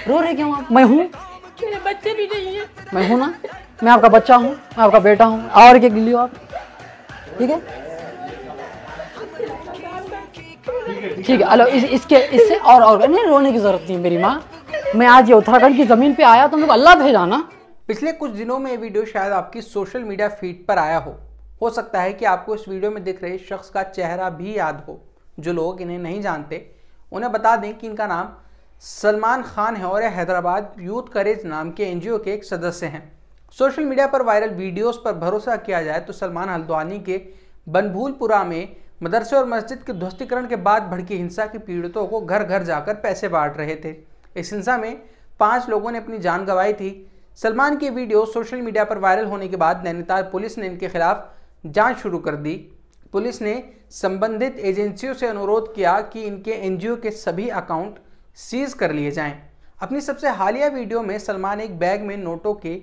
रो रहे क्यों आप? मैं हूँ, मेरे बच्चे भी नहीं है। मैं हूँ ना, मैं आपका बच्चा हूँ, मैं आपका बेटा हूँ। और क्या गिल्ली हो आप? ठीक है ठीक है। हेलो, इससे और नहीं रोने की जरूरत नहीं मेरी माँ। मैं आज ये उत्तराखंड की जमीन पे आया तो मेरे को अल्लाह भेजा ना। पिछले कुछ दिनों में ये वीडियो शायद आपकी सोशल मीडिया फीड पर आया हो सकता है कि आपको इस वीडियो में दिख रहे शख्स का चेहरा भी याद हो। जो लोग इन्हें नहीं जानते उन्हें बता दें कि इनका नाम सलमान खान है और हैदराबाद यूथ करेज नाम के एनजीओ के एक सदस्य हैं। सोशल मीडिया पर वायरल वीडियोस पर भरोसा किया जाए तो सलमान हल्द्वानी के बनभूलपुरा में मदरसे और मस्जिद के ध्वस्तीकरण के बाद भड़की हिंसा के पीड़ितों को घर घर जाकर पैसे बांट रहे थे। इस हिंसा में 5 लोगों ने अपनी जान गंवाई थी। सलमान की वीडियो सोशल मीडिया पर वायरल होने के बाद नैनीताल पुलिस ने इनके खिलाफ जांच शुरू कर दी। पुलिस ने संबंधित एजेंसियों से अनुरोध किया कि इनके एनजीओ के सभी अकाउंट सीज कर लिए जाएं। अपनी सबसे हालिया वीडियो में सलमान एक बैग में नोटों के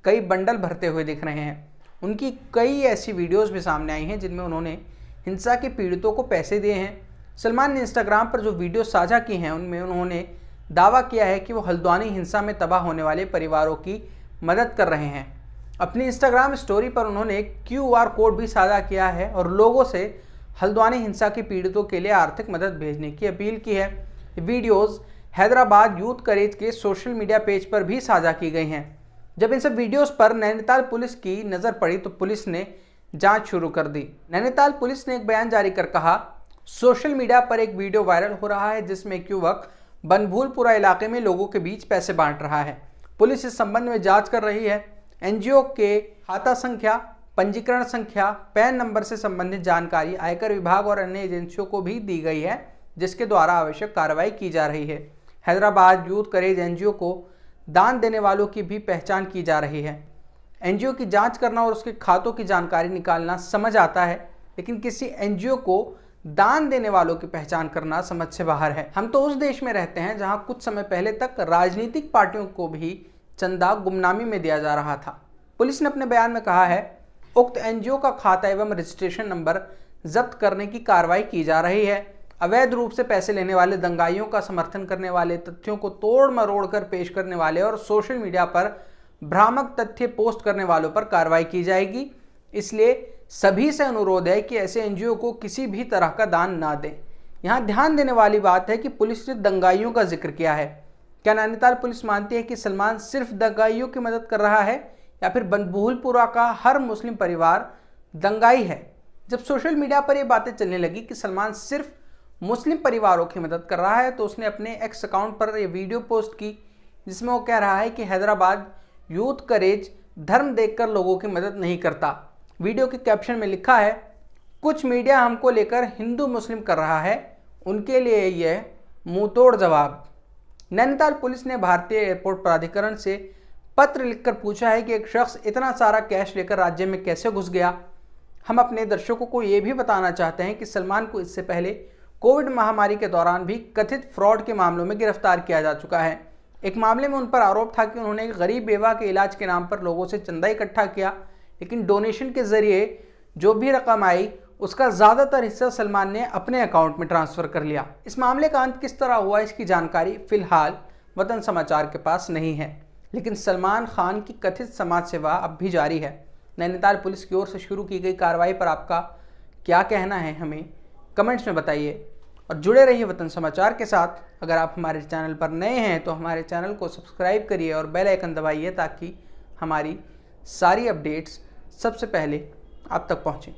कई बंडल भरते हुए दिख रहे हैं। उनकी कई ऐसी वीडियोस भी सामने आई हैं जिनमें उन्होंने हिंसा के पीड़ितों को पैसे दिए हैं। सलमान ने इंस्टाग्राम पर जो वीडियो साझा की हैं उनमें उन्होंने दावा किया है कि वो हल्द्वानी हिंसा में तबाह होने वाले परिवारों की मदद कर रहे हैं। अपनी इंस्टाग्राम स्टोरी पर उन्होंने एक QR कोड भी साझा किया है और लोगों से हल्द्वानी हिंसा के पीड़ितों के लिए आर्थिक मदद भेजने की अपील की है। वीडियोस हैदराबाद यूथ करेज के सोशल मीडिया पेज पर भी साझा की गई हैं। जब इन सब वीडियोस पर नैनीताल पुलिस की नज़र पड़ी तो पुलिस ने जांच शुरू कर दी। नैनीताल पुलिस ने एक बयान जारी कर कहा, सोशल मीडिया पर एक वीडियो वायरल हो रहा है जिसमें एक युवक बनभूलपुरा इलाके में लोगों के बीच पैसे बांट रहा है। पुलिस इस संबंध में जांच कर रही है। एनजीओ के खाता संख्या, पंजीकरण संख्या, पैन नंबर से संबंधित जानकारी आयकर विभाग और अन्य एजेंसियों को भी दी गई है जिसके द्वारा आवश्यक कार्रवाई की जा रही है। हैदराबाद यूथ करेज एनजीओ को दान देने वालों की भी पहचान की जा रही है। एनजीओ की जांच करना और उसके खातों की जानकारी निकालना समझ आता है, लेकिन किसी एनजीओ को दान देने वालों की पहचान करना समझ से बाहर है। हम तो उस देश में रहते हैं जहां कुछ समय पहले तक राजनीतिक पार्टियों को भी चंदा गुमनामी में दिया जा रहा था। पुलिस ने अपने बयान में कहा है, उक्त एनजीओ का खाता एवं रजिस्ट्रेशन नंबर जब्त करने की कार्रवाई की जा रही है। अवैध रूप से पैसे लेने वाले, दंगाइयों का समर्थन करने वाले, तथ्यों को तोड़ मरोड़ कर पेश करने वाले और सोशल मीडिया पर भ्रामक तथ्य पोस्ट करने वालों पर कार्रवाई की जाएगी। इसलिए सभी से अनुरोध है कि ऐसे एनजीओ को किसी भी तरह का दान ना दें। यहाँ ध्यान देने वाली बात है कि पुलिस ने दंगाइयों का जिक्र किया है। क्या नैनीताल पुलिस मानती है कि सलमान सिर्फ दंगाइयों की मदद कर रहा है या फिर बनभूलपुरा का हर मुस्लिम परिवार दंगाई है? जब सोशल मीडिया पर ये बातें चलने लगी कि सलमान सिर्फ मुस्लिम परिवारों की मदद कर रहा है तो उसने अपने एक्स अकाउंट पर ये वीडियो पोस्ट की जिसमें वो कह रहा है कि हैदराबाद यूथ करेज धर्म देखकर लोगों की मदद नहीं करता। वीडियो के कैप्शन में लिखा है, कुछ मीडिया हमको लेकर हिंदू मुस्लिम कर रहा है, उनके लिए यह मुंहतोड़ जवाब। नैनीताल पुलिस ने भारतीय एयरपोर्ट प्राधिकरण से पत्र लिखकर पूछा है कि एक शख्स इतना सारा कैश लेकर राज्य में कैसे घुस गया। हम अपने दर्शकों को ये भी बताना चाहते हैं कि सलमान को इससे पहले कोविड महामारी के दौरान भी कथित फ्रॉड के मामलों में गिरफ्तार किया जा चुका है। एक मामले में उन पर आरोप था कि उन्होंने एक गरीब बेवा के इलाज के नाम पर लोगों से चंदा इकट्ठा किया, लेकिन डोनेशन के जरिए जो भी रकम आई उसका ज़्यादातर हिस्सा सलमान ने अपने अकाउंट में ट्रांसफ़र कर लिया। इस मामले का अंत किस तरह हुआ इसकी जानकारी फिलहाल वतन समाचार के पास नहीं है, लेकिन सलमान खान की कथित समाज सेवा अब भी जारी है। नैनीताल पुलिस की ओर से शुरू की गई कार्रवाई पर आपका क्या कहना है, हमें कमेंट्स में बताइए और जुड़े रहिए वतन समाचार के साथ। अगर आप हमारे चैनल पर नए हैं तो हमारे चैनल को सब्सक्राइब करिए और बेल आइकन दबाइए ताकि हमारी सारी अपडेट्स सबसे पहले आप तक पहुँचें।